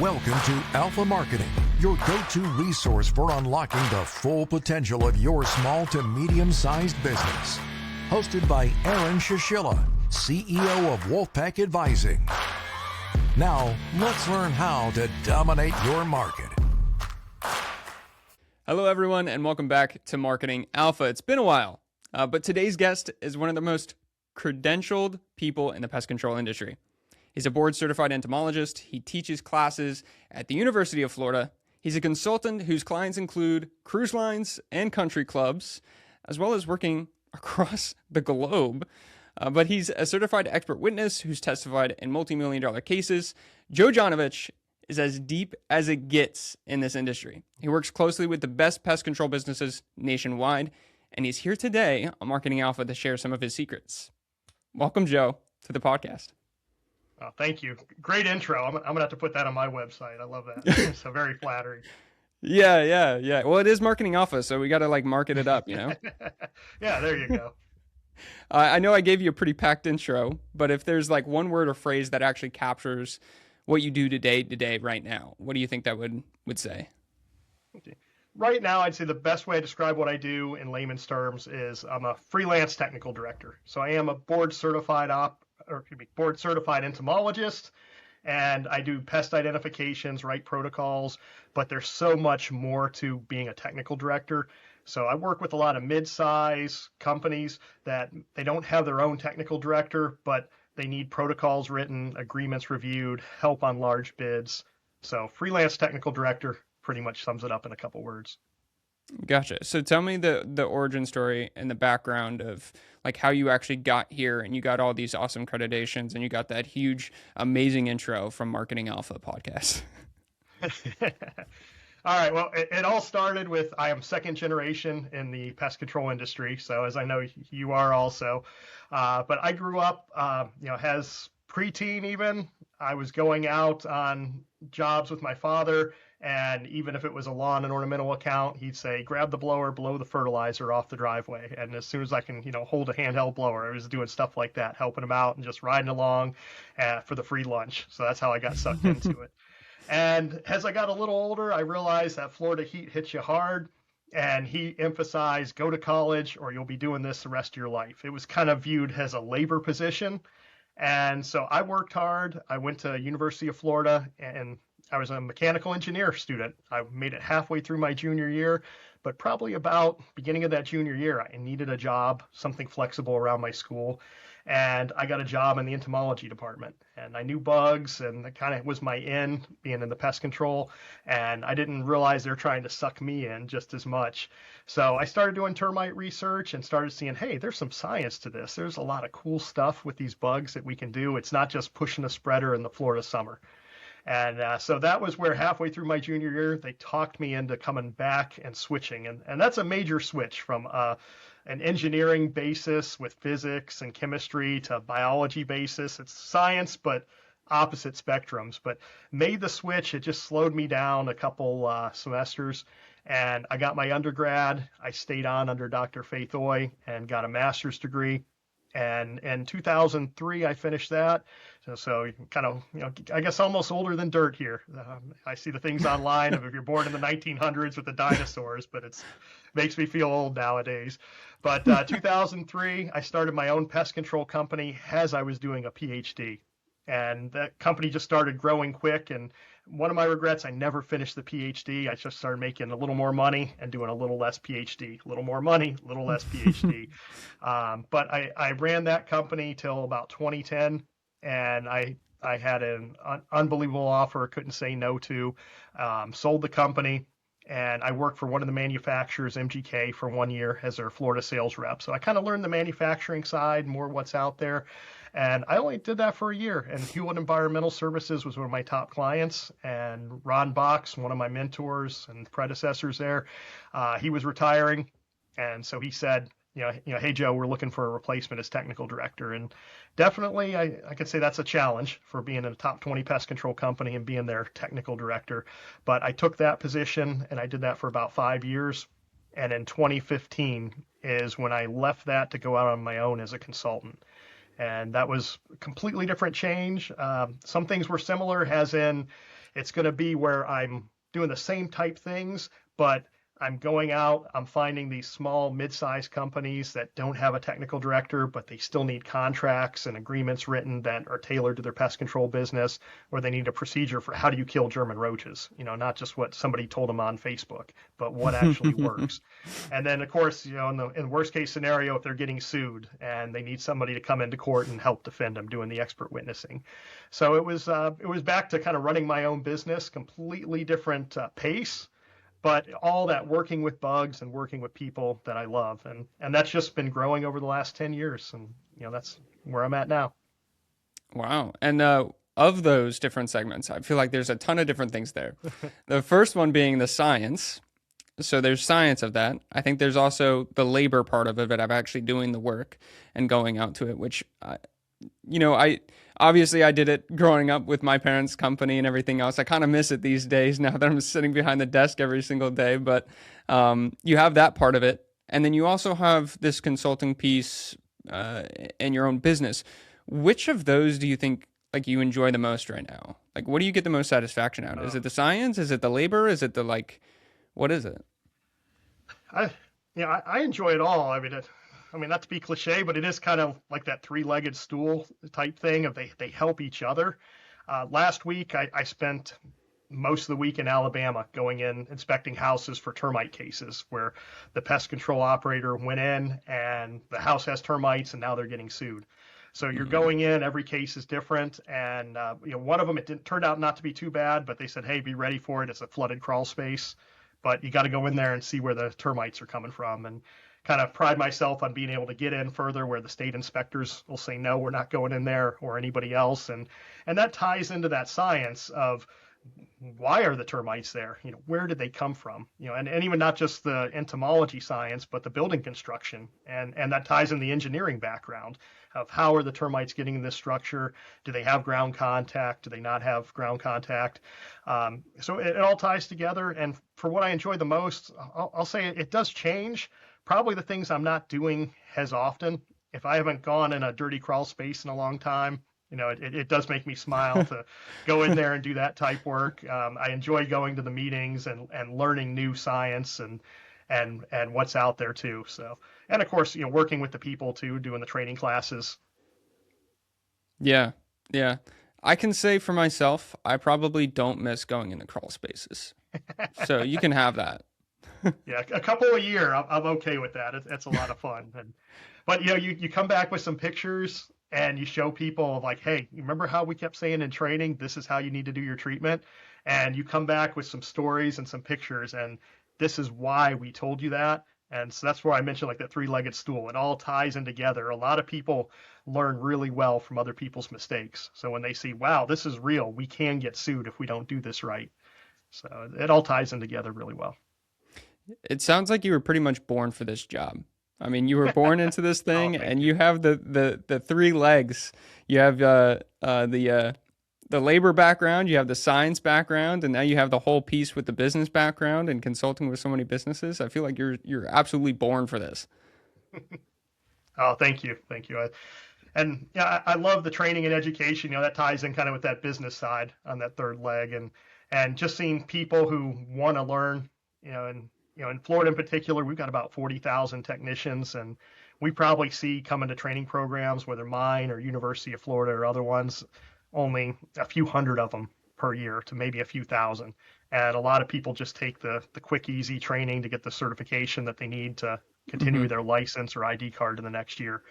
Welcome to Alpha Marketing, your go-to resource for unlocking the full potential of your small to medium-sized business. Hosted by Aaron Shishilla, CEO of WolfPack Advising. Now, let's learn how to dominate your market. Hello, everyone, and welcome back to Marketing Alpha. It's been a while, but today's guest is one of the most credentialed people in the pest control industry. He's a board certified entomologist. He teaches classes at the University of Florida. He's a consultant whose clients include cruise lines and country clubs, as well as working across the globe. But he's a certified expert witness who's testified in multi-million-dollar cases. Joe Jonovich is as deep as it gets in this industry. He works closely with the best pest control businesses nationwide, and he's here today on Marketing Alpha to share some of his secrets. Welcome, Joe, to the podcast. Oh, thank you. Great intro. I'm going to have to put that on my website. I love that. So very flattering. Yeah. Well, it is Marketing Alpha, so we got to market it up, Yeah, there you go. I know I gave you a pretty packed intro, but if there's one word or phrase that actually captures what you do today right now, what do you think that would say? Okay. Right now, I'd say the best way to describe what I do in layman's terms is I'm a freelance technical director. So I am a board certified entomologist, and I do pest identifications, write protocols, but there's so much more to being a technical director. So I work with a lot of mid-size companies that they don't have their own technical director, but they need protocols written, agreements reviewed, help on large bids. So freelance technical director pretty much sums it up in a couple words. Gotcha. So tell me the origin story and the background of how you actually got here and you got all these awesome accreditations and you got that huge, amazing intro from Marketing Alpha podcast. All right. Well, it all started with I am second generation in the pest control industry. So as I know you are also, but I grew up, as preteen even, I was going out on jobs with my father. And even if it was a lawn and ornamental account, he'd say, grab the blower, blow the fertilizer off the driveway. And as soon as I can, hold a handheld blower, I was doing stuff like that, helping him out and just riding along for the free lunch. So that's how I got sucked into it. And as I got a little older, I realized that Florida heat hits you hard. And he emphasized, go to college or you'll be doing this the rest of your life. It was kind of viewed as a labor position. And so I worked hard. I went to University of Florida and I was a mechanical engineer student. I made it halfway through my junior year, but probably about beginning of that junior year, I needed a job, something flexible around my school. And I got a job in the entomology department. And I knew bugs, and that kind of was my in, being in the pest control. And I didn't realize they're trying to suck me in just as much. So I started doing termite research and started seeing, hey, there's some science to this. There's a lot of cool stuff with these bugs that we can do. It's not just pushing a spreader in the Florida summer. And so that was where halfway through my junior year, they talked me into coming back and switching. And that's a major switch from an engineering basis with physics and chemistry to biology basis. It's science, but opposite spectrums. But made the switch. It just slowed me down a couple semesters. And I got my undergrad. I stayed on under Dr. Faith Oy and got a master's degree. And in 2003, I finished that. So kind of, I guess almost older than dirt here. I see the things online of if you're born in the 1900s with the dinosaurs, but it makes me feel old nowadays. But 2003, I started my own pest control company as I was doing a PhD. And that company just started growing quick. And one of my regrets, I never finished the PhD. I just started making a little more money and doing a little less PhD, a little more money, a little less PhD. But I ran that company till about 2010, and I had an unbelievable offer, couldn't say no to, sold the company. And I worked for one of the manufacturers, MGK, for 1 year as their Florida sales rep. So I kind of learned the manufacturing side, more what's out there. And I only did that for a year. And Hewlett Environmental Services was one of my top clients. And Ron Box, one of my mentors and predecessors there, he was retiring. And so he said, hey, Joe, we're looking for a replacement as technical director. And definitely, I could say that's a challenge for being in a top 20 pest control company and being their technical director. But I took that position and I did that for about 5 years. And in 2015 is when I left that to go out on my own as a consultant. And that was a completely different change. Some things were similar, as in It's going to be where I'm doing the same type things, but I'm going out, I'm finding these small, mid-sized companies that don't have a technical director, but they still need contracts and agreements written that are tailored to their pest control business, or they need a procedure for how do you kill German roaches, not just what somebody told them on Facebook, but what actually works. And then, of course, in the worst case scenario, if they're getting sued and they need somebody to come into court and help defend them, doing the expert witnessing. So it was back to kind of running my own business, completely different pace, but all that working with bugs and working with people that I love. And that's just been growing over the last 10 years. And, that's where I'm at now. Wow. And of those different segments, I feel like there's a ton of different things there. The first one being the science. So there's science of that. I think there's also the labor part of it, of actually doing the work and going out to it, which, I did it growing up with my parents' company and everything else. I kind of miss it these days now that I'm sitting behind the desk every single day, but you have that part of it. And then you also have this consulting piece in your own business. Which of those do you think you enjoy the most right now? What do you get the most satisfaction out of? Is it the science? Is it the labor? Is it the what is it? I enjoy it all. I mean, not to be cliche, but it is kind of like that three-legged stool type thing of they help each other. Last week, I spent most of the week in Alabama going in, inspecting houses for termite cases where the pest control operator went in and the house has termites and now they're getting sued. So you're going in, every case is different. And, one of them, turned out not to be too bad, but they said, hey, be ready for it. It's a flooded crawl space, but you got to go in there and see where the termites are coming from. And kind of pride myself on being able to get in further where the state inspectors will say, no, we're not going in there, or anybody else. And that ties into that science of why are the termites there? Where did they come from? And even not just the entomology science, but the building construction. And that ties in the engineering background of how are the termites getting in this structure? Do they have ground contact? Do they not have ground contact? So it all ties together. And for what I enjoy the most, I'll say it does change. Probably the things I'm not doing as often. If I haven't gone in a dirty crawl space in a long time, it does make me smile to go in there and do that type work. I enjoy going to the meetings and learning new science and what's out there too. So, and of course, working with the people too, doing the training classes. Yeah. Yeah. I can say for myself, I probably don't miss going into crawl spaces. So you can have that. Yeah, a couple a year, I'm okay with that. It's a lot of fun. But you come back with some pictures and you show people hey, you remember how we kept saying in training, this is how you need to do your treatment? And you come back with some stories and some pictures, and this is why we told you that. And so that's where I mentioned that three-legged stool. It all ties in together. A lot of people learn really well from other people's mistakes. So when they see, wow, this is real, we can get sued if we don't do this right. So it all ties in together really well. It sounds like you were pretty much born for this job. I mean, you were born into this thing, and you have the three legs. You have the labor background, you have the science background, and now you have the whole piece with the business background and consulting with so many businesses. I feel like you're absolutely born for this. Oh, thank you. I love the training and education. That ties in kind of with that business side on that third leg, and just seeing people who want to learn. In Florida in particular, we've got about 40,000 technicians, and we probably see coming to training programs, whether mine or University of Florida or other ones, only a few hundred of them per year to maybe a few thousand. And a lot of people just take the quick, easy training to get the certification that they need to continue their license or ID card in the next year.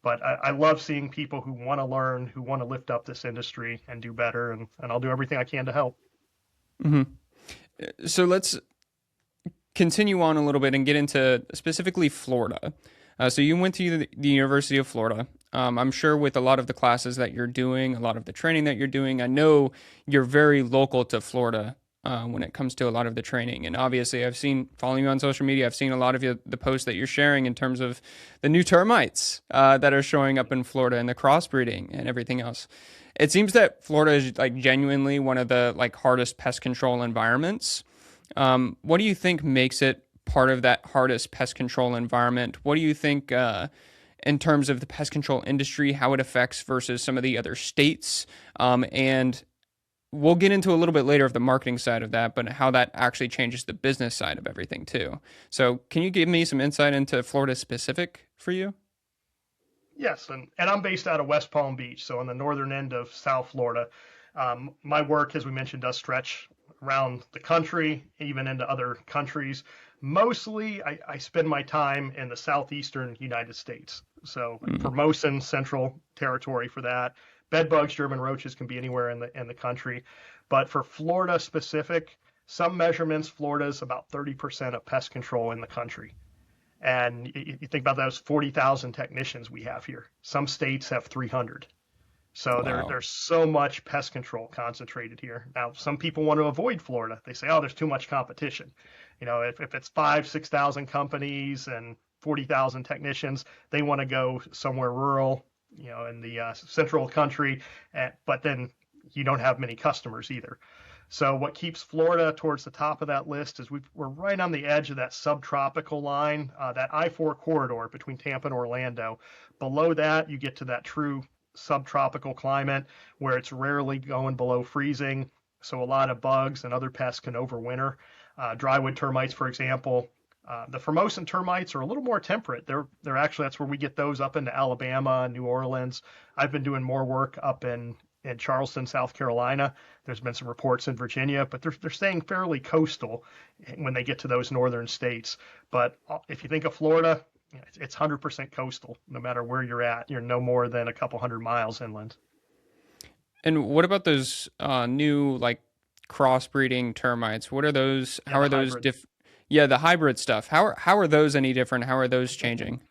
But I love seeing people who want to learn, who want to lift up this industry and do better, and I'll do everything I can to help. So let's continue on a little bit and get into specifically Florida. So you went to the University of Florida. I'm sure with a lot of the classes that you're doing, a lot of the training that you're doing, I know you're very local to Florida when it comes to a lot of the training. And obviously I've seen, following you on social media, I've seen a lot of the posts that you're sharing in terms of the new termites that are showing up in Florida and the crossbreeding and everything else. It seems that Florida is genuinely one of the hardest pest control environments. What do you think makes it part of that hardest pest control environment? What do you think in terms of the pest control industry, how it affects versus some of the other states? And we'll get into a little bit later of the marketing side of that, but how that actually changes the business side of everything too. So can you give me some insight into Florida specific for you? Yes, and I'm based out of West Palm Beach, so on the northern end of South Florida. My work, as we mentioned, does stretch around the country, even into other countries. Mostly, I spend my time in the southeastern United States. So Formosan Central Territory for that. Bed bugs, German roaches can be anywhere in the country. But for Florida specific, some measurements, Florida is about 30% of pest control in the country. And you think about those 40,000 technicians we have here. Some states have 300. So Wow. there's so much pest control concentrated here. Now, some people want to avoid Florida. They say, oh, there's too much competition. If it's 6,000 companies and 40,000 technicians, they want to go somewhere rural, in the central country, but then you don't have many customers either. So what keeps Florida towards the top of that list is we're right on the edge of that subtropical line, that I-4 corridor between Tampa and Orlando. Below that, you get to that true subtropical climate where it's rarely going below freezing. So a lot of bugs and other pests can overwinter. Drywood termites, for example. The Formosan termites are a little more temperate. They're actually, that's where we get those up into Alabama, New Orleans. I've been doing more work up in Charleston, South Carolina. There's been some reports in Virginia, but they're staying fairly coastal when they get to those northern states. But if you think of Florida, it's 100% coastal. No matter where you're at, you're no more than a couple hundred miles inland. And what about those new like crossbreeding termites? What are those? Yeah, how are the those hybrid. Yeah, the hybrid stuff. How are those any different? How are those changing?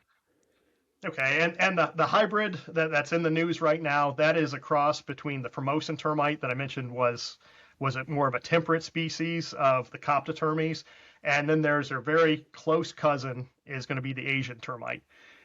Okay, and the hybrid that's in the news right now, that is a cross between the Formosan termite that I mentioned was it more of a temperate species of the Coptotermes, and then there's their very close cousin is going to be the Asian termite.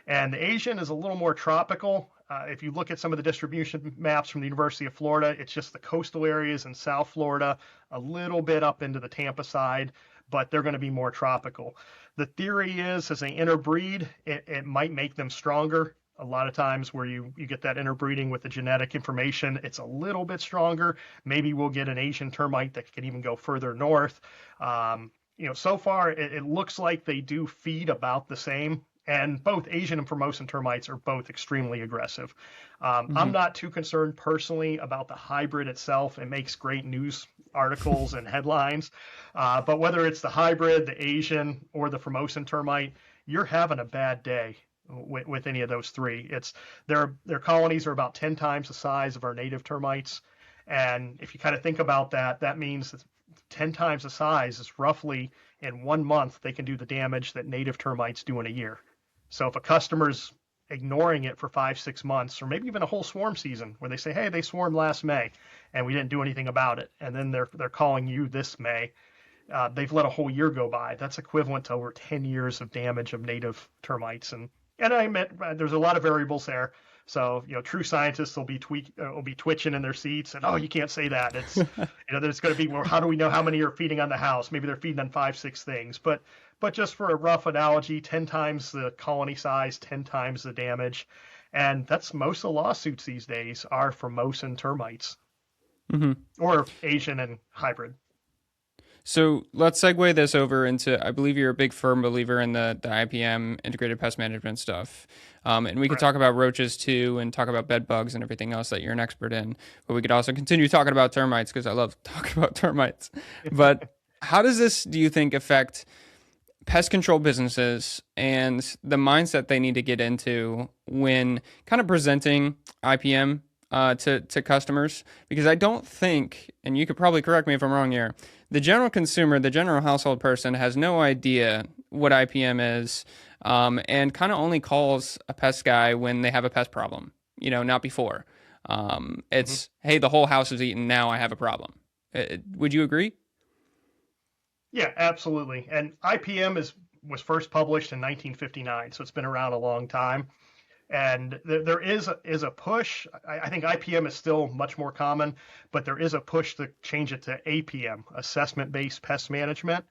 And the Asian is a little more tropical. If you look at some of the distribution maps from the University of Florida, it's just the coastal areas in South Florida, a little bit up into the Tampa side, but they're going to be more tropical. The theory is as they interbreed, it might make them stronger. A lot of times where you get that interbreeding with the genetic information, it's a little bit stronger. Maybe we'll get an Asian termite that can even go further north. So far it looks like they do feed about the same. And both Asian and Formosan termites are both extremely aggressive. I'm not too concerned personally about the hybrid itself. It makes great news articles and headlines. But whether it's the hybrid, the Asian, or the Formosan termite, you're having a bad day with any of those three. Their colonies are about 10 times the size of our native termites. And if you kind of think about that, that means that 10 times the size is roughly in 1 month, they can do the damage that native termites do in a year. So if a customer's ignoring it for 5-6 months, or maybe even a whole swarm season where they say, hey, they swarmed last May and we didn't do anything about it, and then they're calling you this May, they've let a whole year go by. That's equivalent to over 10 years of damage of native termites. And I admit there's a lot of variables there. So, true scientists will be twitching in their seats and, oh, you can't say that. It's, there's going to be, well, how do we know how many are feeding on the house? Maybe they're feeding on 5-6 things. But just for a rough analogy, 10 times the colony size, 10 times the damage. And that's most of the lawsuits these days are Formosan termites or Asian and hybrid. So let's segue this over into, I believe you're a big firm believer in the IPM, integrated pest management stuff. And we could talk about roaches too and talk about bed bugs and everything else that you're an expert in. But we could also continue talking about termites because I love talking about termites. But how does this, do you think, affect pest control businesses and the mindset they need to get into when kind of presenting IPM to customers? Because I don't think, and you could probably correct me if I'm wrong here, the general consumer, the general household person has no idea what IPM is, and kind of only calls a pest guy when they have a pest problem, not before. It's, hey, the whole house is eaten, now I have a problem. Would you agree? Yeah, absolutely. And IPM was first published in 1959, so it's been around a long time. And there is a push. I think IPM is still much more common, but there is a push to change it to APM, assessment-based pest management.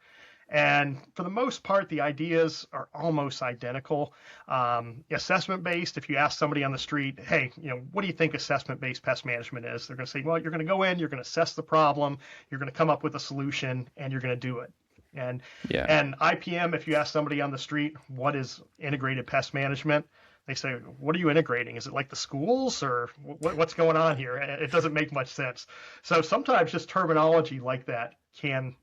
And for the most part, the ideas are almost identical. Assessment-based, if you ask somebody on the street, hey, what do you think assessment-based pest management is? They're going to say, well, you're going to go in, you're going to assess the problem, you're going to come up with a solution, and you're going to do it. And Yeah. and IPM, if you ask somebody on the street, what is integrated pest management? They say, what are you integrating? Is it like the schools, or what's going on here? It doesn't make much sense. So sometimes just terminology like that can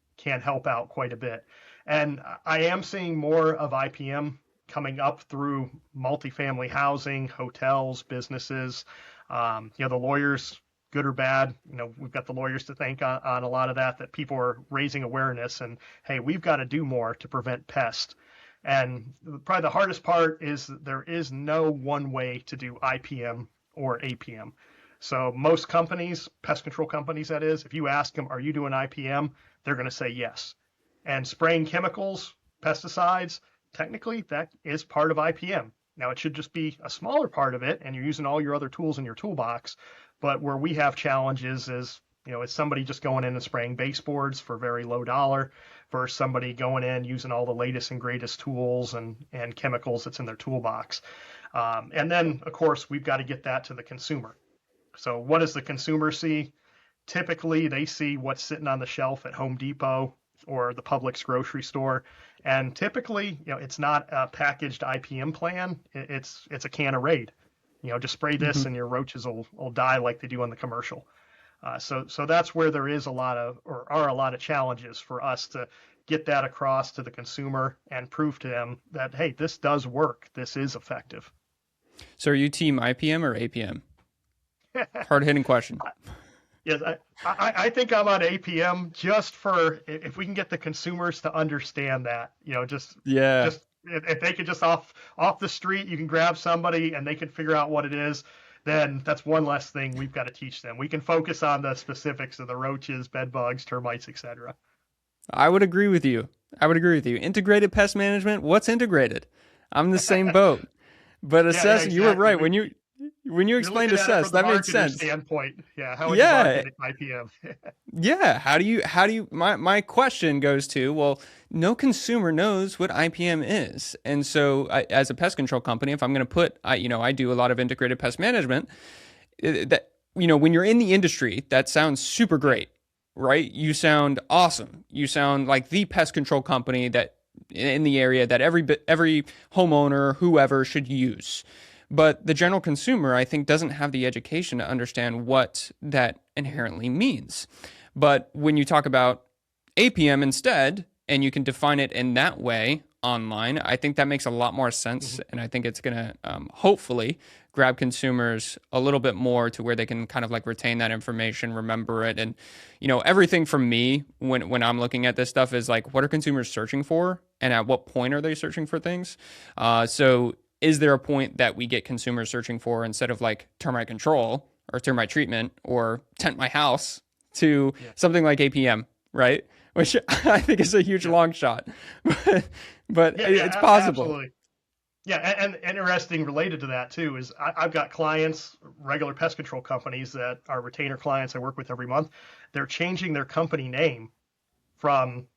help out quite a bit. And I am seeing more of IPM coming up through multifamily housing, hotels, businesses. The lawyers, good or bad, we've got the lawyers to thank on a lot of that people are raising awareness and, hey, we've got to do more to prevent pest. And probably the hardest part is that there is no one way to do IPM or APM. So most companies, pest control companies that is, if you ask them, are you doing IPM? They're going to say yes. And spraying chemicals, pesticides, technically that is part of IPM. Now it should just be a smaller part of it and you're using all your other tools in your toolbox. But where we have challenges is, is somebody just going in and spraying baseboards for very low dollar versus somebody going in using all the latest and greatest tools and chemicals that's in their toolbox. And then, of course, we've got to get that to the consumer. So what does the consumer see? Typically, they see what's sitting on the shelf at Home Depot or the Publix grocery store. And typically, it's not a packaged IPM plan. It's a can of Raid. Just spray this and your roaches will die like they do on the commercial. So that's where there is a lot of challenges for us to get that across to the consumer and prove to them that, hey, this does work. This is effective. So are you team IPM or APM? Hard-hitting question. Yes, I think I'm on APM just for if we can get the consumers to understand that, just if they could just off the street, you can grab somebody and they can figure out what it is, then that's one less thing we've got to teach them. We can focus on the specifics of the roaches, bed bugs, termites, etc. I would agree with you. Integrated pest management, what's integrated? I'm in the same boat. But assess, exactly. You were right. When you explained assess, that made sense. Standpoint. Yeah. How would you market IPM? Yeah. How do you, my question goes to, well, no consumer knows what IPM is. And so as a pest control company, if I'm going to put, I do a lot of integrated pest management that, when you're in the industry, that sounds super great, right? You sound awesome. You sound like the pest control company that in the area that every homeowner, whoever should use. But the general consumer, I think, doesn't have the education to understand what that inherently means. But when you talk about APM instead, and you can define it in that way online, I think that makes a lot more sense. And I think it's going to hopefully grab consumers a little bit more to where they can kind of like retain that information, remember it. And, everything from me when I'm looking at this stuff is like, what are consumers searching for? And at what point are they searching for things? So is there a point that we get consumers searching for instead of like termite control or termite treatment or tent my house to something like APM, right? Which I think is a huge long shot, but it's possible. Absolutely. Yeah, and interesting related to that too is I've got clients, regular pest control companies that are retainer clients I work with every month. They're changing their company name from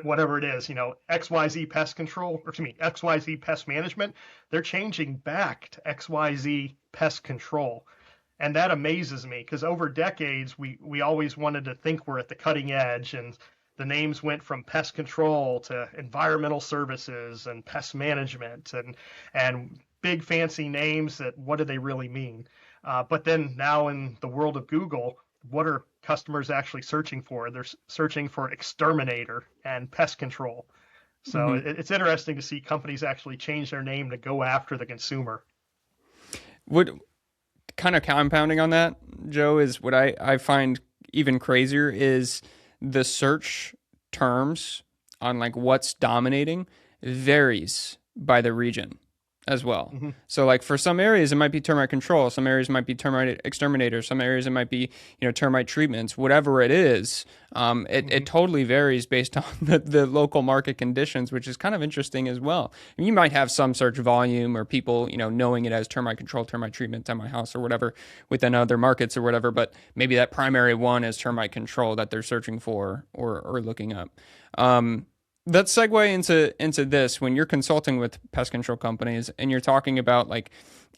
whatever it is, XYZ Pest Control, XYZ Pest Management, they're changing back to XYZ Pest Control. And that amazes me because over decades, we always wanted to think we're at the cutting edge, and the names went from pest control to environmental services and pest management and big fancy names that what do they really mean? But then now in the world of Google, what are customers actually searching for? They're searching for exterminator and pest control. So it's interesting to see companies actually change their name to go after the consumer. What kind of compounding on that, Joe, is what I find even crazier is the search terms on like what's dominating varies by the region. as well. So like for some areas it might be termite control, some areas might be termite exterminator, some areas it might be, termite treatments, whatever it is. It totally varies based on the local market conditions, which is kind of interesting as well. I mean, you might have some search volume or people, knowing it as termite control, termite treatment at my house or whatever within other markets or whatever, but maybe that primary one is termite control that they're searching for or looking up. Let's segue into this. When you're consulting with pest control companies and you're talking about like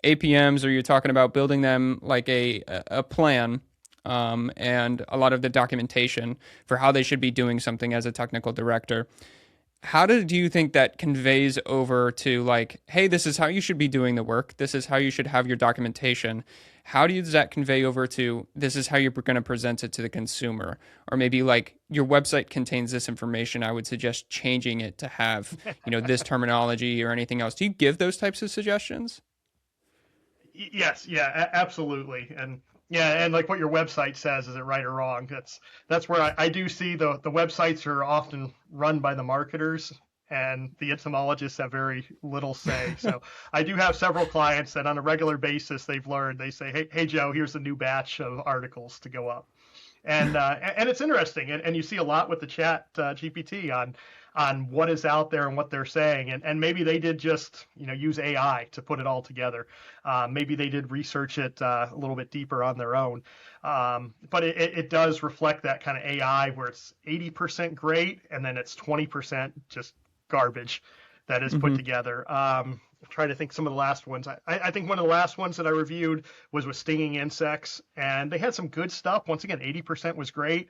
APMs, or you're talking about building them like a plan, and a lot of the documentation for how they should be doing something as a technical director, how do you think that conveys over to like, hey, this is how you should be doing the work, this is how you should have your documentation? How does that convey over to this is how you're going to present it to the consumer? Or maybe like your website contains this information, I would suggest changing it to have, this terminology or anything else. Do you give those types of suggestions? Yes, yeah, absolutely. And yeah, and like what your website says, is it right or wrong? That's where I do see the websites are often run by the marketers, and the entomologists have very little say. So I do have several clients that on a regular basis they've learned, they say, hey Joe, here's a new batch of articles to go up. And it's interesting, and you see a lot with the chat GPT on what is out there and what they're saying, and maybe they did just use AI to put it all together. Maybe they did research it a little bit deeper on their own, but it does reflect that kind of AI where it's 80% great and then it's 20% just garbage that is put together. I'm trying to think some of the last ones. I think one of the last ones that I reviewed was with stinging insects, and they had some good stuff. Once again, 80% was great,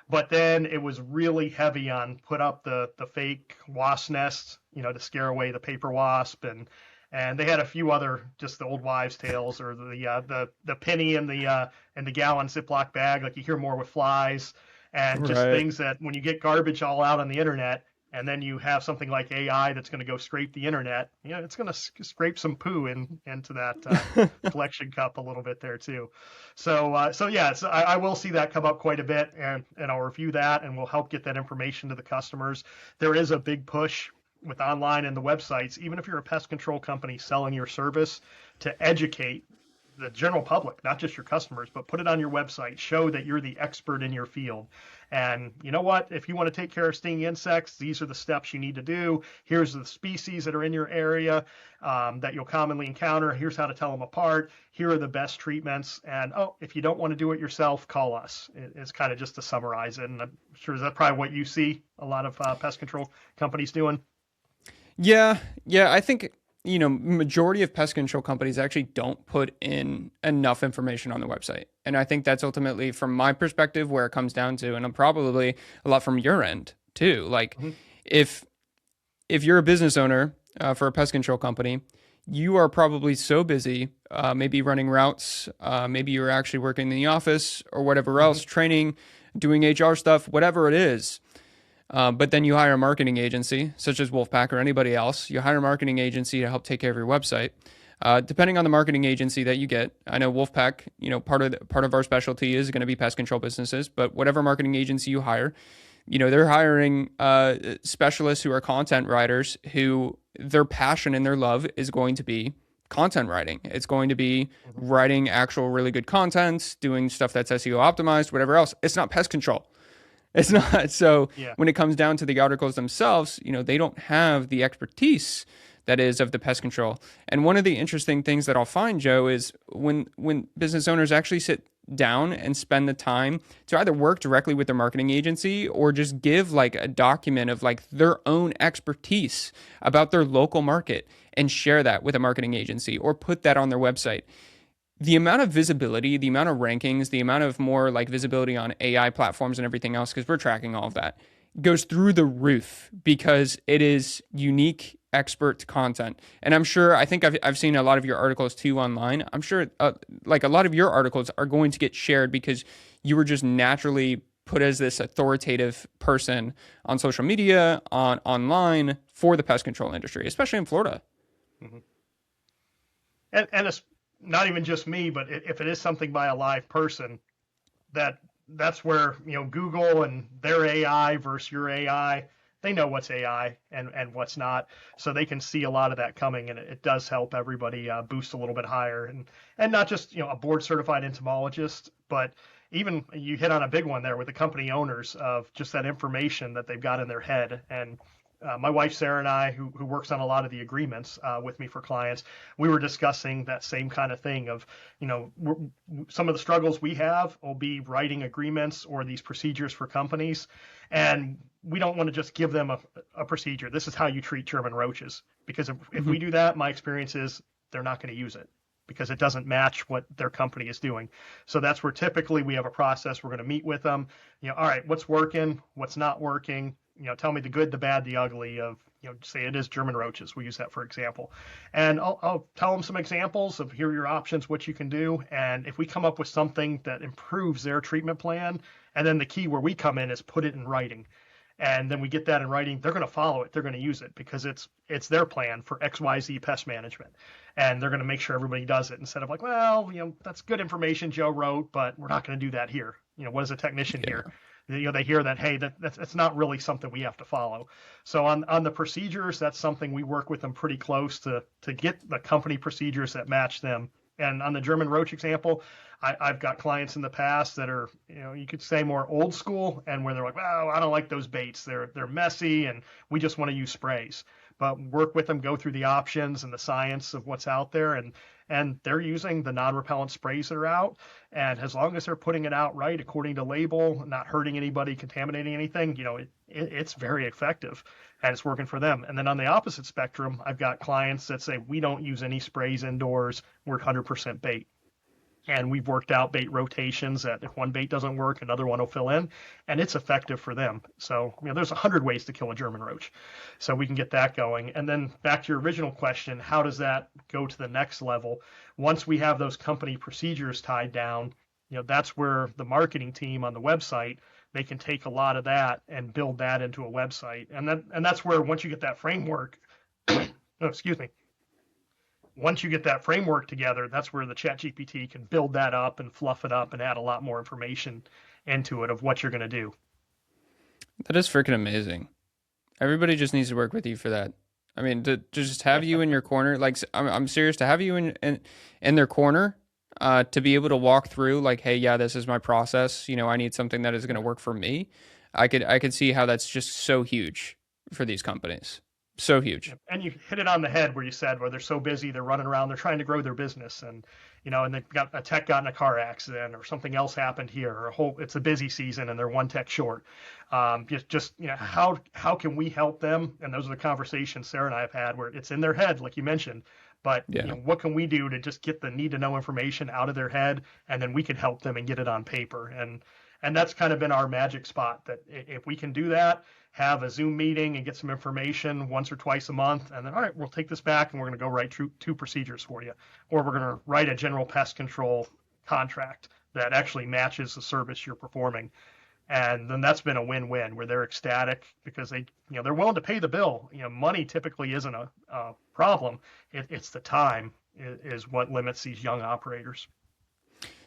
but then it was really heavy on put up the fake wasp nests, to scare away the paper wasp, and they had a few other just the old wives' tales, or the penny in the gallon Ziploc bag, like you hear more with flies, and just things that when you get garbage all out on the internet, and then you have something like AI that's going to go scrape the internet, it's going to scrape some poo into that collection cup a little bit there too. So yeah, I will see that come up quite a bit, and I'll review that, and we'll help get that information to the customers. There is a big push with online and the websites, even if you're a pest control company selling your service, to educate the general public, not just your customers, but put it on your website, show that you're the expert in your field. And you know what? If you want to take care of stinging insects, these are the steps you need to do. Here's the species that are in your area that you'll commonly encounter. Here's how to tell them apart. Here are the best treatments. And if you don't want to do it yourself, call us. It's kind of just to summarize it. And I'm sure that's probably what you see a lot of pest control companies doing. Yeah. I think majority of pest control companies actually don't put in enough information on the website. And I think that's ultimately, from my perspective, where it comes down to, and I'm probably a lot from your end too. Like if you're a business owner for a pest control company, you are probably so busy, maybe running routes, maybe you're actually working in the office or whatever else, training, doing HR stuff, whatever it is. But then you hire a marketing agency, such as WolfPack or anybody else. You hire a marketing agency to help take care of your website. Depending on the marketing agency that you get, I know WolfPack, part of our specialty is going to be pest control businesses. But whatever marketing agency you hire, they're hiring specialists who are content writers, who their passion and their love is going to be content writing. It's going to be writing actual really good content, doing stuff that's SEO optimized, whatever else. It's not pest control. It's not. So when it comes down to the articles themselves, they don't have the expertise that is of the pest control. And one of the interesting things that I'll find, Joe, is when business owners actually sit down and spend the time to either work directly with their marketing agency or just give like a document of like their own expertise about their local market and share that with a marketing agency or put that on their website. The amount of visibility, the amount of rankings, the amount of more like visibility on AI platforms and everything else, because we're tracking all of that, goes through the roof because it is unique expert content. And I'm sure, I think I've seen a lot of your articles too online. I'm sure like a lot of your articles are going to get shared because you were just naturally put as this authoritative person on social media, online for the pest control industry, especially in Florida. And it's not even just me, but if it is something by a live person, that's where Google and their AI versus your AI, they know what's AI and what's not, so they can see a lot of that coming, and it does help everybody boost a little bit higher, and not just a board certified entomologist, but even you hit on a big one there with the company owners of just that information that they've got in their head. And my wife Sarah and I, who works on a lot of the agreements with me for clients, we were discussing that same kind of thing of, some of the struggles we have will be writing agreements or these procedures for companies, and we don't want to just give them a procedure. This is how you treat German roaches, because if we do that, my experience is they're not going to use it because it doesn't match what their company is doing. So that's where typically we have a process. We're going to meet with them. All right, what's working, what's not working. Tell me the good, the bad, the ugly of, say it is German roaches. We use that for example. And I'll tell them some examples of here are your options, what you can do. And if we come up with something that improves their treatment plan, and then the key where we come in is put it in writing. And then we get that in writing, they're going to follow it. They're going to use it because it's their plan for XYZ pest management. And they're going to make sure everybody does it instead of like, well, that's good information Joe wrote, but we're not going to do that here. What does a technician hear? They hear that, hey, that's not really something we have to follow. So on the procedures, that's something we work with them pretty close to get the company procedures that match them. And on the German roach example, I've got clients in the past that are, you could say more old school, and where they're like, well, I don't like those baits. They're messy, and we just want to use sprays. But work with them, go through the options and the science of what's out there, and they're using the non-repellent sprays that are out. And as long as they're putting it out right, according to label, not hurting anybody, contaminating anything, it's very effective, and it's working for them. And then on the opposite spectrum, I've got clients that say, we don't use any sprays indoors. We're 100% bait. And we've worked out bait rotations that if one bait doesn't work, another one will fill in, and it's effective for them. So, there's 100 ways to kill a German roach. So we can get that going. And then back to your original question, how does that go to the next level? Once we have those company procedures tied down, that's where the marketing team on the website, they can take a lot of that and build that into a website. And that's where once you get that framework, once you get that framework together, that's where the ChatGPT can build that up and fluff it up and add a lot more information into it of what you're going to do. That is freaking amazing. Everybody just needs to work with you for that. I mean, to just have you in your corner, like I'm serious, to have you in their corner, to be able to walk through like, hey, yeah, this is my process. I need something that is going to work for me. I could see how that's just so huge for these companies. So huge. And you hit it on the head where you said where they're so busy, they're running around, they're trying to grow their business, and and they've got a tech got in a car accident or something else happened here, or it's a busy season and they're one tech short. How can we help them? And those are the conversations Sarah and I have had where it's in their head, like you mentioned. But what can we do to just get the need to know information out of their head, and then we can help them and get it on paper. And that's kind of been our magic spot, that if we can do that, have a Zoom meeting and get some information once or twice a month, and then, all right, we'll take this back and we're going to go write two procedures for you. Or we're going to write a general pest control contract that actually matches the service you're performing. And then that's been a win-win where they're ecstatic because they're willing to pay the bill. Money typically isn't a problem. It's the time is what limits these young operators.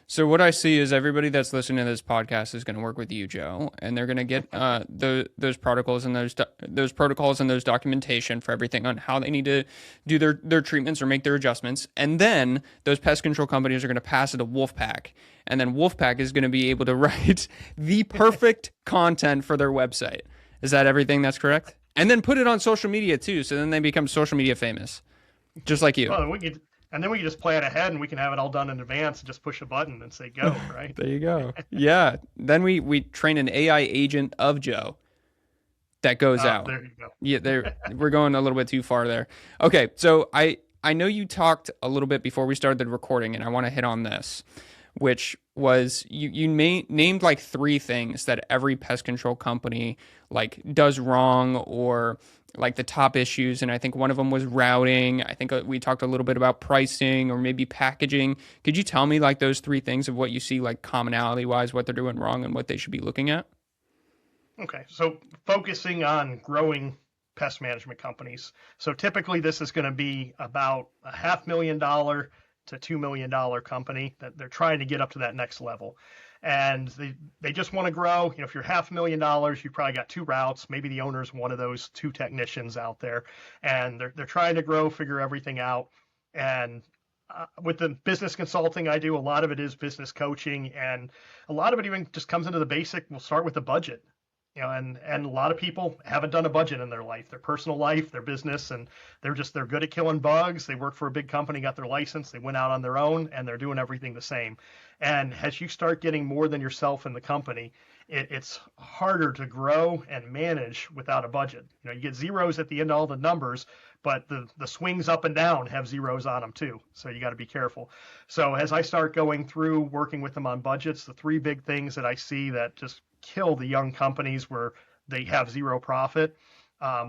So what I see is everybody that's listening to this podcast is going to work with you, Joe, and they're going to get those protocols and those protocols and those documentation for everything on how they need to do their treatments or make their adjustments. And then those pest control companies are going to pass it to WolfPack, and then WolfPack is going to be able to write the perfect content for their website. Is that everything that's correct? And then put it on social media too, so then they become social media famous, just like you. Well, and then we can just plan ahead and we can have it all done in advance and just push a button and say go, right? There you go. Yeah. Then we train an AI agent of Joe that goes out. There you go. Yeah, we're going a little bit too far there. Okay, so I know you talked a little bit before we started the recording, and I want to hit on this, which was you named like 3 things that every pest control company like does wrong, or like the top issues. And I think one of them was routing. I think we talked a little bit about pricing or maybe packaging. Could you tell me like those 3 things of what you see like commonality wise, what they're doing wrong and what they should be looking at? Okay. So focusing on growing pest management companies. So typically this is going to be about $500,000 to $2 million company that they're trying to get up to that next level. and they just want to grow. If you're $500,000, you've probably got two routes. Maybe the owner's one of those two technicians out there, and they're trying to grow, figure everything out. And with the business consulting I do, a lot of it is business coaching, and a lot of it even just comes into the basic. We'll start with the budget. And a lot of people haven't done a budget in their life, their personal life, their business, and they're good at killing bugs. They work for a big company, got their license, they went out on their own, and they're doing everything the same. And as you start getting more than yourself in the company, it's harder to grow and manage without a budget. You get zeros at the end of all the numbers, but the swings up and down have zeros on them too. So you got to be careful. So as I start going through working with them on budgets, the three big things that I see that just kill the young companies where they have zero profit.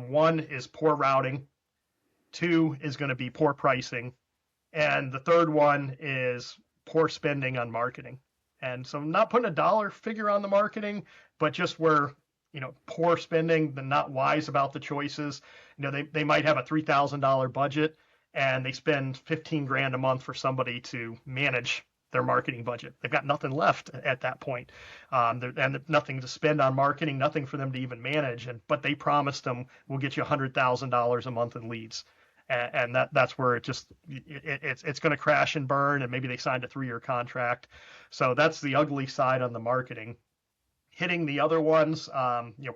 One is poor routing. Two is going to be poor pricing. And the third one is poor spending on marketing. And so I'm not putting a dollar figure on the marketing, but just where, poor spending, they're not wise about the choices. They might have a $3,000 budget and they spend 15 grand a month for somebody to manage their marketing budget. They've got nothing left at that point, and nothing to spend on marketing, nothing for them to even manage. But they promised them, we'll get you $100,000 a month in leads, and that's where it's going to crash and burn. And maybe they signed a 3-year contract. So that's the ugly side on the marketing. Hitting the other ones,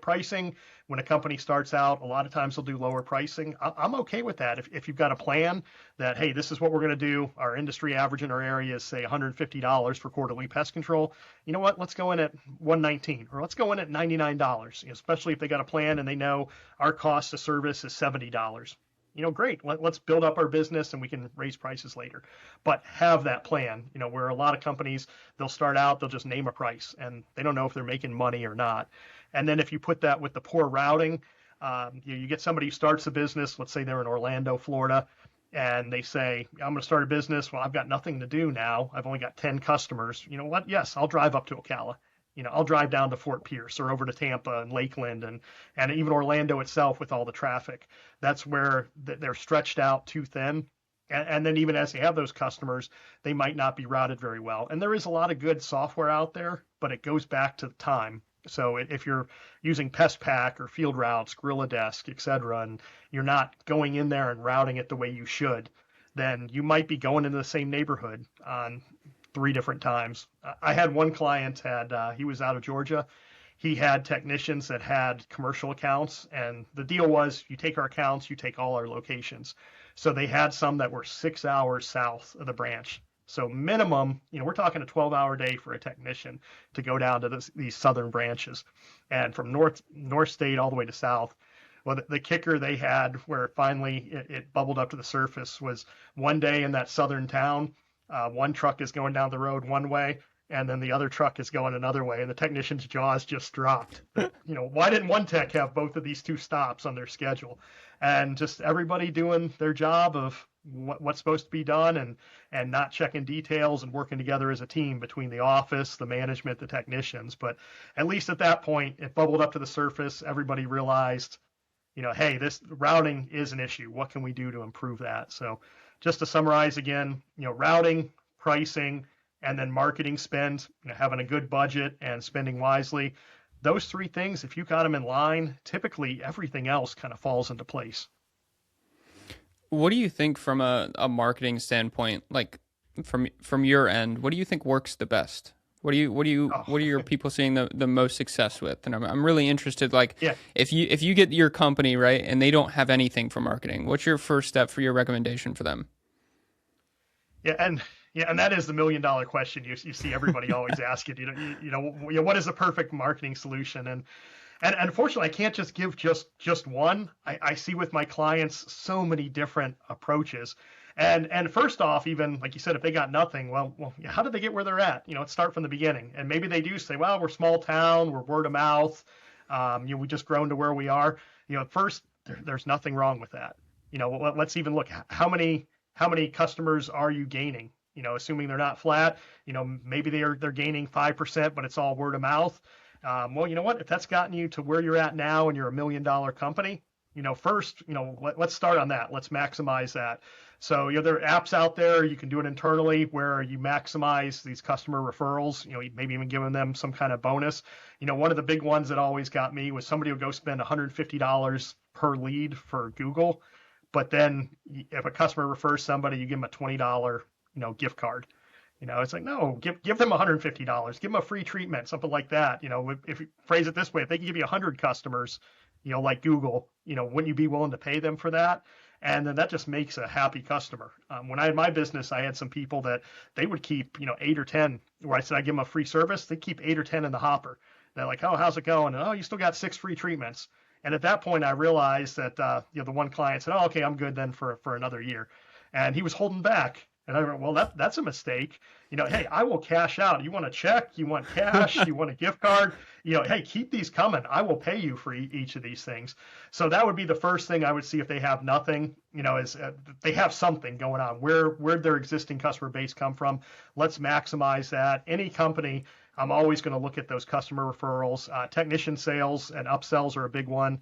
pricing. When a company starts out, a lot of times they'll do lower pricing. I'm okay with that. If you've got a plan that, hey, this is what we're going to do. Our industry average in our area is, say, $150 for quarterly pest control. You know what? Let's go in at $119, or let's go in at $99, especially if they got a plan and they know our cost of service is $70. Great. Let's build up our business and we can raise prices later. But have that plan, where a lot of companies, they'll start out, they'll just name a price and they don't know if they're making money or not. And then if you put that with the poor routing, you get somebody who starts a business, let's say they're in Orlando, Florida, and they say, I'm going to start a business. Well, I've got nothing to do now. I've only got 10 customers. You know what? Yes, I'll drive up to Ocala. I'll drive down to Fort Pierce or over to Tampa and Lakeland and even Orlando itself with all the traffic. That's where they're stretched out too thin. And then even as they have those customers, they might not be routed very well. And there is a lot of good software out there, but it goes back to the time. So if you're using PestPack or Field Routes, Gorilla Desk, et cetera, and you're not going in there and routing it the way you should, then you might be going into the same neighborhood on 3 different times. I had one client he was out of Georgia. He had technicians that had commercial accounts, and the deal was you take our accounts, you take all our locations. So they had some that were 6 hours south of the branch. So minimum, we're talking a 12-hour day for a technician to go down to these southern branches, and from north state all the way to south. Well, the kicker they had where finally it bubbled up to the surface was one day in that southern town, one truck is going down the road one way, and then the other truck is going another way, and the technician's jaws just dropped. Why didn't one tech have both of these 2 stops on their schedule? And just everybody doing their job of what's supposed to be done and not checking details and working together as a team between the office, the management, the technicians. But at least at that point, it bubbled up to the surface. Everybody realized, hey, this routing is an issue. What can we do to improve that? So just to summarize again, routing, pricing, and then marketing spend, having a good budget and spending wisely. Those 3 things, if you got them in line, typically everything else kind of falls into place. What do you think from a marketing standpoint, like from your end, what do you think works the best? What are your people seeing the most success with? And I'm really interested, if you get your company right and they don't have anything for marketing, what's your first step for your recommendation for them? And that is the $1 million question you see everybody always ask it. What is the perfect marketing solution? And unfortunately, I can't just give just one. I see with my clients so many different approaches. And first off, even like you said, if they got nothing, well, how did they get where they're at? Let's start from the beginning. And maybe they do say, well, we're small town, we're word of mouth. We just grown to where we are. First, there's nothing wrong with that. Let's even look how many customers are you gaining? Assuming they're not flat, maybe they're gaining 5%, but it's all word of mouth. Well, you know what? If that's gotten you to where you're at now and you're $1 million company, first, let's start on that. Let's maximize that. So, there are apps out there. You can do it internally where you maximize these customer referrals, maybe even giving them some kind of bonus. One of the big ones that always got me was somebody would go spend $150 per lead for Google. But then if a customer refers somebody, you give them a $20, gift card. It's like, no, give them $150, give them a free treatment, something like that. If you phrase it this way, if they can give you 100 customers, like Google, wouldn't you be willing to pay them for that? And then that just makes a happy customer. When I had my business, I had some people that they would keep, 8 or 10, where I said I give them a free service. They keep 8 or 10 in the hopper. They're like, oh, how's it going? And, oh, you still got 6 free treatments. And at that point, I realized that, the one client said, oh, okay, I'm good then for another year. And he was holding back. And I went, well, that's a mistake. Hey, I will cash out. You want a check? You want cash? You want a gift card? Hey, keep these coming. I will pay you for each of these things. So that would be the first thing I would see if they have nothing, is they have something going on. Where'd their existing customer base come from? Let's maximize that. Any company, I'm always going to look at those customer referrals. Technician sales and upsells are a big one.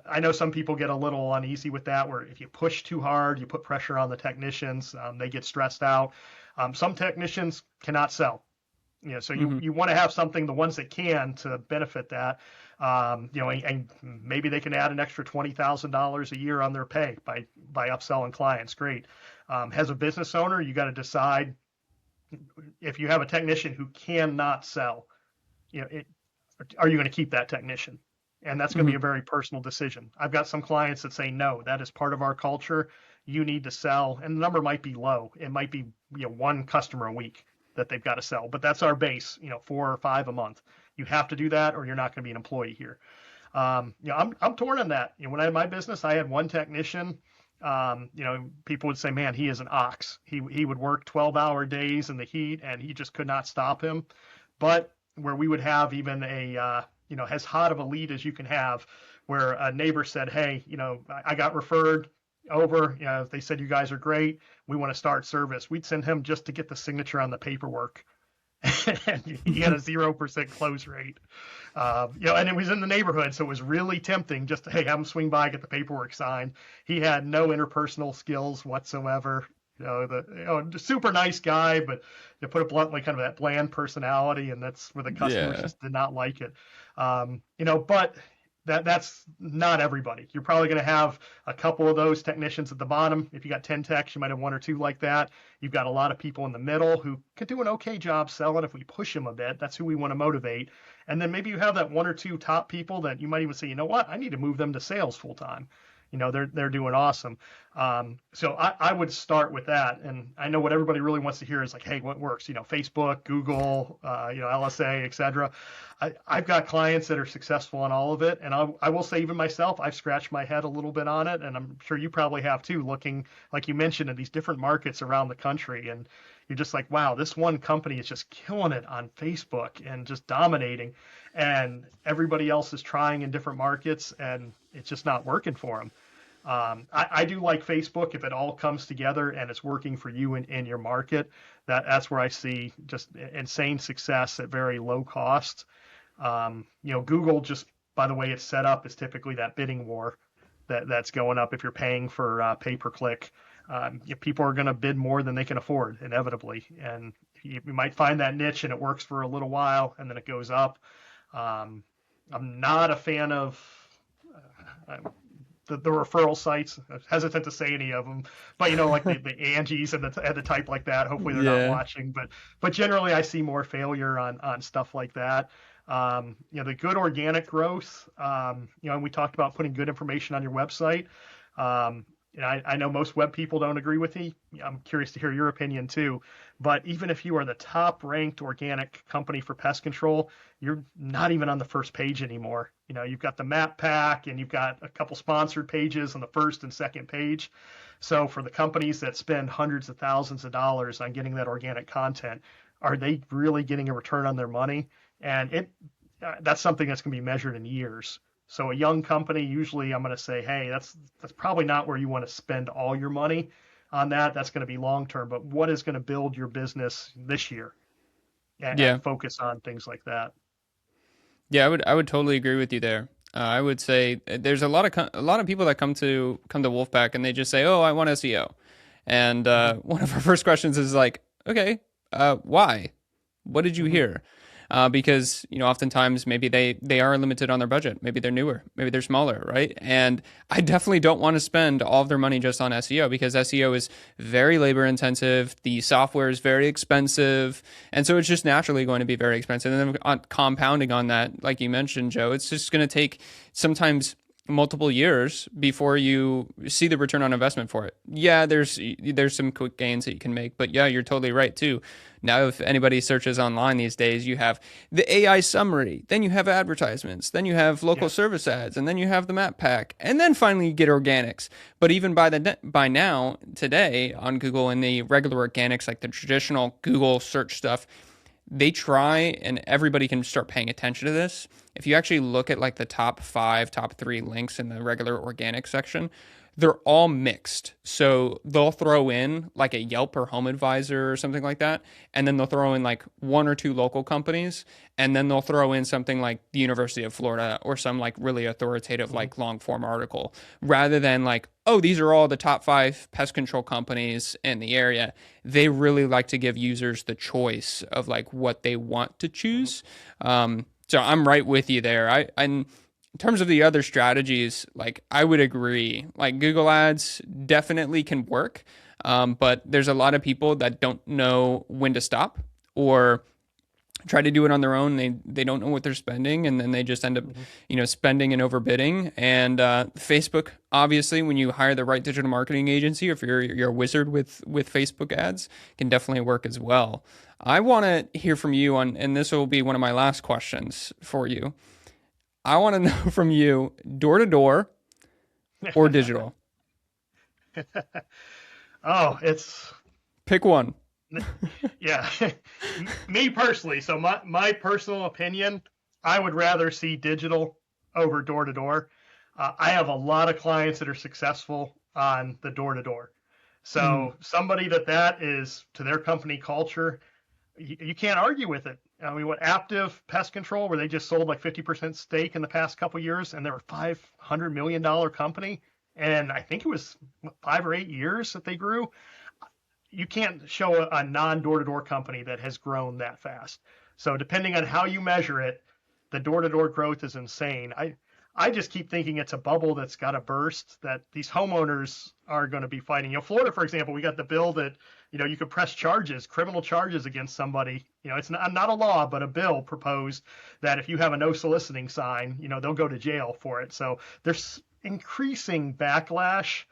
I know some people get a little uneasy with that, where if you push too hard, you put pressure on the technicians, they get stressed out. Some technicians cannot sell. So you want to have something, the ones that can, to benefit that. And maybe they can add an extra $20,000 a year on their pay by upselling clients. Great. As a business owner, you got to decide if you have a technician who cannot sell, are you going to keep that technician? And that's going to be a very personal decision. I've got some clients that say, no, that is part of our culture. You need to sell. And the number might be low. It might be, one customer a week that they've got to sell. But that's our base, 4 or 5 a month. You have to do that or you're not going to be an employee here. I'm torn on that. When I had my business, I had one technician. People would say, man, he is an ox. He would work 12-hour days in the heat and he just could not stop him. But where we would have even a, as hot of a lead as you can have, where a neighbor said, hey, I got referred over, they said, you guys are great. We want to start service. We'd send him just to get the signature on the paperwork. And he had a 0% close rate. And it was in the neighborhood. So it was really tempting just to, hey, have him swing by, get the paperwork signed. He had no interpersonal skills whatsoever. Super nice guy, but to put it bluntly, kind of that bland personality, and that's where the customers just did not like it. But that's not everybody. You're probably going to have a couple of those technicians at the bottom. If you got 10 techs, you might have 1 or 2 like that. You've got a lot of people in the middle who can do an okay job selling if we push them a bit. That's who we want to motivate. And then maybe you have that 1 or 2 top people that you might even say, you know what, I need to move them to sales full time. They're doing awesome. So I would start with that. And I know what everybody really wants to hear is like, hey, what works? Facebook, Google, LSA, et cetera. I've got clients that are successful on all of it. And I will say, even myself, I've scratched my head a little bit on it. And I'm sure you probably have too, looking, like you mentioned, at these different markets around the country. And you're just like, wow, this one company is just killing it on Facebook and just dominating. And everybody else is trying in different markets and it's just not working for them. I do like Facebook if it all comes together and it's working for you in your market. That's where I see just insane success at very low cost. Google, just by the way it's set up, is typically that bidding war that's going up. If you're paying for pay-per-click, people are going to bid more than they can afford, inevitably. And you might find that niche and it works for a little while and then it goes up. I'm not a fan of the referral sites. I'm hesitant to say any of them, but like the Angies and the type like that. Hopefully they're not watching, but generally I see more failure on stuff like that. The good organic growth. And we talked about putting good information on your website. I know most web people don't agree with me. I'm curious to hear your opinion too. But even if you are the top ranked organic company for pest control, you're not even on the first page anymore. You've got the map pack and you've got a couple sponsored pages on the first and second page. So for the companies that spend hundreds of thousands of dollars on getting that organic content, are they really getting a return on their money? And that's something that's going to be measured in years. So a young company, usually I'm going to say, hey, that's probably not where you want to spend all your money on that. That's going to be long term. But what is going to build your business this year? And focus on things like that. Yeah, I would totally agree with you there. I would say there's a lot of people that come to WolfPack and they just say, "Oh, I want SEO," and one of our first questions is like, "Okay, why? What did you hear?" Because oftentimes maybe they are limited on their budget. Maybe they're newer. Maybe they're smaller, right? And I definitely don't want to spend all of their money just on SEO because SEO is very labor intensive. The software is very expensive, and so it's just naturally going to be very expensive. And then compounding on that, like you mentioned, Joe, it's just going to take sometimes multiple years before you see the return on investment for it. Yeah, there's some quick gains that you can make, but yeah, you're totally right too. Now, if anybody searches online these days, you have the AI summary, then you have advertisements, then you have local service ads, and then you have the map pack, and then finally you get organics. But even by now, today on Google and the regular organics, like the traditional Google search stuff, they try, and everybody can start paying attention to this. If you actually look at like the top 3 links in the regular organic section, they're all mixed. So they'll throw in like a Yelp or Home Advisor or something like that, and then they'll throw in like 1 or 2 local companies, and then they'll throw in something like the University of Florida or some like really authoritative like long form article, rather than like, oh, these are all the top 5 pest control companies in the area. They really like to give users the choice of like what they want to choose. So I'm right with you there. In terms of the other strategies, like I would agree, like Google Ads definitely can work, but there's a lot of people that don't know when to stop or try to do it on their own. They don't know what they're spending, and then they just end up, spending and overbidding. And Facebook, obviously, when you hire the right digital marketing agency, or if you're a wizard with Facebook ads, can definitely work as well. I want to hear from you on, and this will be one of my last questions for you. I want to know from you, door to door or digital? Pick one. Yeah. Me personally, so my personal opinion, I would rather see digital over door to door. I have a lot of clients that are successful on the door to door. So somebody that is to their company culture, you can't argue with it. I mean, what Aptive Pest Control, where they just sold like 50% stake in the past couple of years, and they're a $500 million company. And I think it was 5 or 8 years that they grew. You can't show a non-door-to-door company that has grown that fast. So depending on how you measure it, the door-to-door growth is insane. I just keep thinking it's a bubble that's got to burst, that these homeowners are going to be fighting. Florida, for example, we got the bill that, you could press criminal charges against somebody. It's not a law, but a bill proposed that if you have a no soliciting sign, they'll go to jail for it. So there's increasing backlash,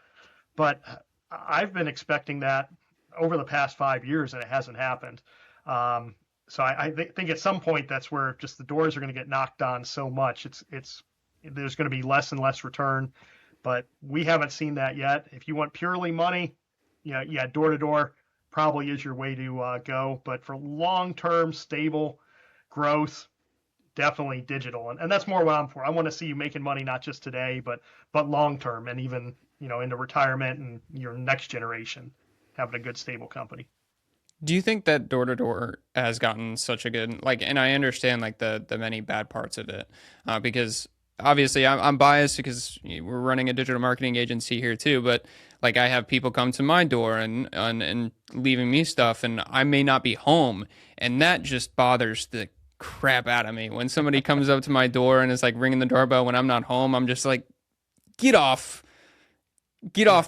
but I've been expecting that over the past 5 years, and it hasn't happened. So I think at some point that's where just the doors are going to get knocked on so much. There's going to be less and less return, but we haven't seen that yet. If you want purely money, door to door probably is your way to go. But for long-term stable growth, definitely digital, and that's more what I'm for. I want to see you making money not just today, but long-term, and even into retirement and your next generation having a good stable company. Do you think that door to door has gotten such a good, and I understand the many bad parts of it, because obviously I'm biased because we're running a digital marketing agency here too, but I have people come to my door and leaving me stuff, and I may not be home, and that just bothers the crap out of me. When somebody comes up to my door and is ringing the doorbell when I'm not home, I'm just like, get off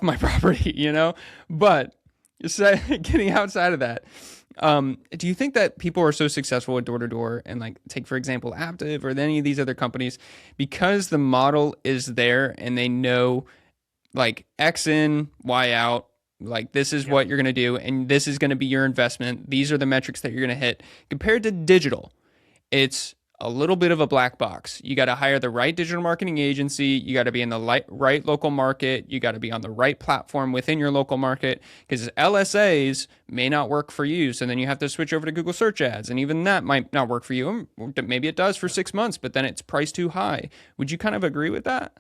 my property, But so getting outside of that, do you think that people are so successful with door to door and take, for example, Aptive or any of these other companies, because the model is there and they know X in, Y out, this is what you're going to do, and this is going to be your investment. These are the metrics that you're going to hit. Compared to digital, it's a little bit of a black box. You got to hire the right digital marketing agency. You got to be in the right local market. You got to be on the right platform within your local market, because LSAs may not work for you. So then you have to switch over to Google search ads, and even that might not work for you. Maybe it does for 6 months, but then it's priced too high. Would you kind of agree with that?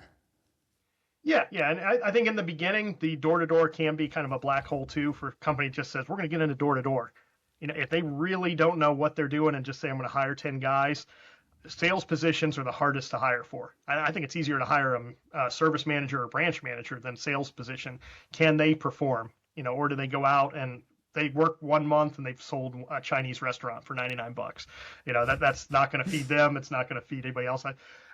Yeah. And I think in the beginning, the door-to-door can be kind of a black hole too, for a company that just says, we're going to get into door-to-door. If they really don't know what they're doing and just say, I'm going to hire 10 guys, sales positions are the hardest to hire for. I think it's easier to hire a service manager or branch manager than sales position. Can they perform? Or do they go out and they work 1 month and they've sold a Chinese restaurant for $99? That's not going to feed them. It's not going to feed anybody else.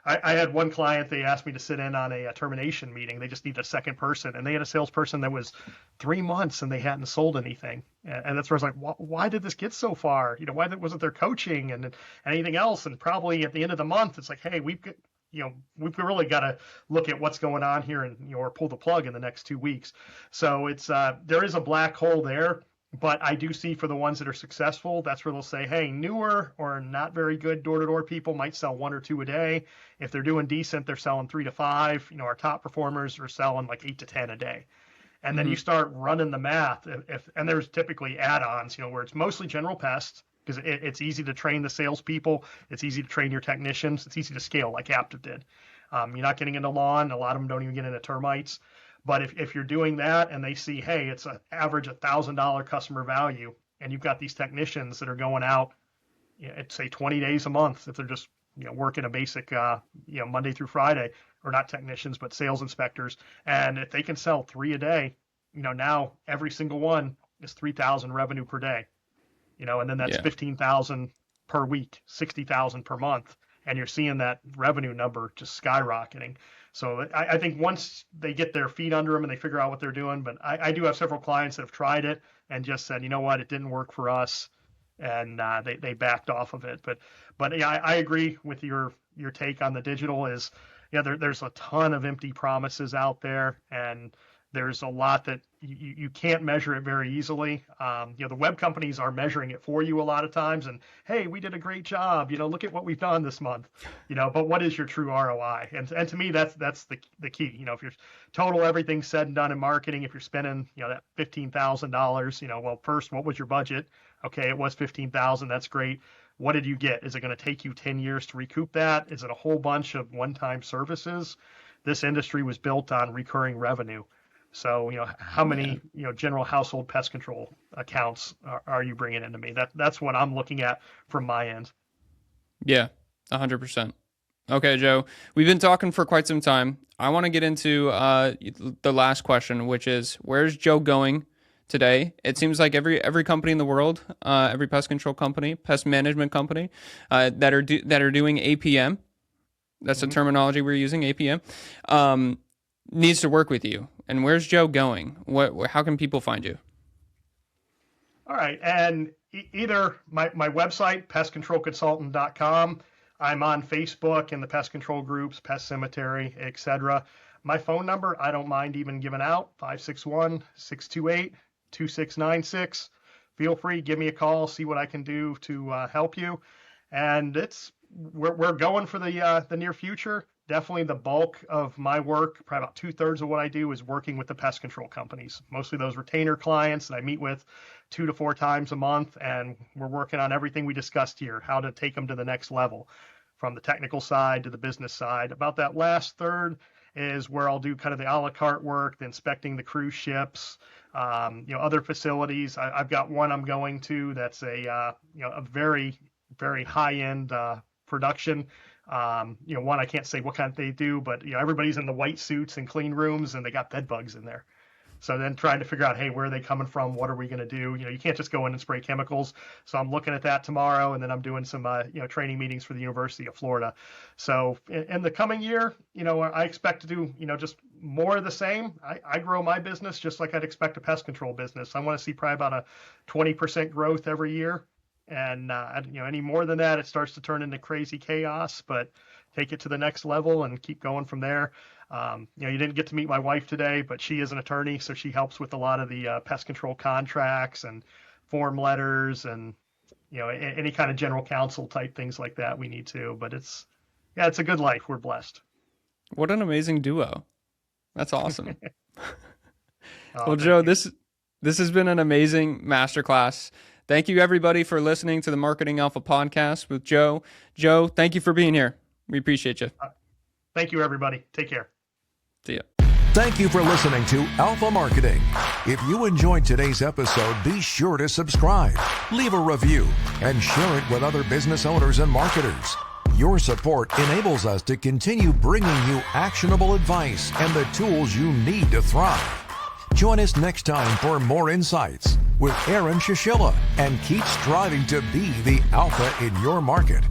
I had one client, they asked me to sit in on a termination meeting. They just need a second person. And they had a salesperson that was 3 months and they hadn't sold anything. And that's where I was like, why did this get so far? Why wasn't there coaching and anything else? And probably at the end of the month, it's like, hey, we've really got to look at what's going on here and, or pull the plug in the next 2 weeks. So it's, there is a black hole there. But I do see for the ones that are successful, that's where they'll say, hey, newer or not very good door-to-door people might sell 1 or 2 a day. If they're doing decent, they're selling 3 to 5. Our top performers are selling like 8 to 10 a day. And then you start running the math. And there's typically add-ons, where it's mostly general pests because it's easy to train the salespeople. It's easy to train your technicians. It's easy to scale like Aptiv did. You're not getting into lawn. A lot of them don't even get into termites. But if you're doing that and they see, hey, it's an average $1,000 customer value, and you've got these technicians that are going out, at say 20 days a month, if they're just working a basic Monday through Friday, or not technicians but sales inspectors, and if they can sell 3 a day, now every single one is $3,000 revenue per day, and then that's $15,000 per week, $60,000 per month, and you're seeing that revenue number just skyrocketing. So I think once they get their feet under them and they figure out what they're doing, but I do have several clients that have tried it and just said, you know what, it didn't work for us, and they backed off of it. But yeah, I agree with your take on the digital is, there's a ton of empty promises out there, and there's a lot that you can't measure it very easily. The web companies are measuring it for you a lot of times, and hey, we did a great job. Look at what we've done this month. But what is your true ROI? And to me, that's the key. If you're total everything said and done in marketing, if you're spending that $15,000, well, first, what was your budget? Okay, it was $15,000. That's great. What did you get? Is it going to take you 10 years to recoup that? Is it a whole bunch of one-time services? This industry was built on recurring revenue. So, how many, general household pest control accounts are you bringing into me? That's what I'm looking at from my end. Yeah, 100%. Okay, Joe, we've been talking for quite some time. I want to get into the last question, which is, where's Joe going today? It seems like every company in the world, every pest control company, pest management company, that are doing APM, that's the terminology we're using, APM, needs to work with you. And where's Joe going? How can people find you? All right. And either my website, pestcontrolconsultant.com. I'm on Facebook in the pest control groups, Pest Cemetery, etc. My phone number, I don't mind even giving out, 561-628-2696. Feel free, give me a call, see what I can do to help you. And we're going for the near future. Definitely the bulk of my work, probably about 2/3 of what I do, is working with the pest control companies, mostly those retainer clients that I meet with 2 to 4 times a month. And we're working on everything we discussed here, how to take them to the next level, from the technical side to the business side. About that last third is where I'll do kind of the a la carte work, the inspecting the cruise ships, other facilities. I've got one I'm going to that's a very, very high-end production. One, I can't say what kind they do, but everybody's in the white suits and clean rooms, and they got bed bugs in there. So then trying to figure out, hey, where are they coming from? What are we going to do? You can't just go in and spray chemicals. So I'm looking at that tomorrow, and then I'm doing some training meetings for the University of Florida. So in the coming year, I expect to do just more of the same. I grow my business just like I'd expect a pest control business. I want to see probably about a 20% growth every year. And any more than that, it starts to turn into crazy chaos. But take it to the next level and keep going from there. You didn't get to meet my wife today, but she is an attorney, so she helps with a lot of the pest control contracts and form letters and any kind of general counsel type things like that we need to. But it's a good life. We're blessed. What an amazing duo! That's awesome. Well, Joe, this has been an amazing masterclass. Thank you, everybody, for listening to the Marketing Alpha podcast with Joe. Joe, thank you for being here. We appreciate you. Thank you, everybody. Take care. See ya. Thank you for listening to Alpha Marketing. If you enjoyed today's episode, be sure to subscribe, leave a review, and share it with other business owners and marketers. Your support enables us to continue bringing you actionable advice and the tools you need to thrive. Join us next time for more insights with Aaron Shishilla, and keep striving to be the alpha in your market.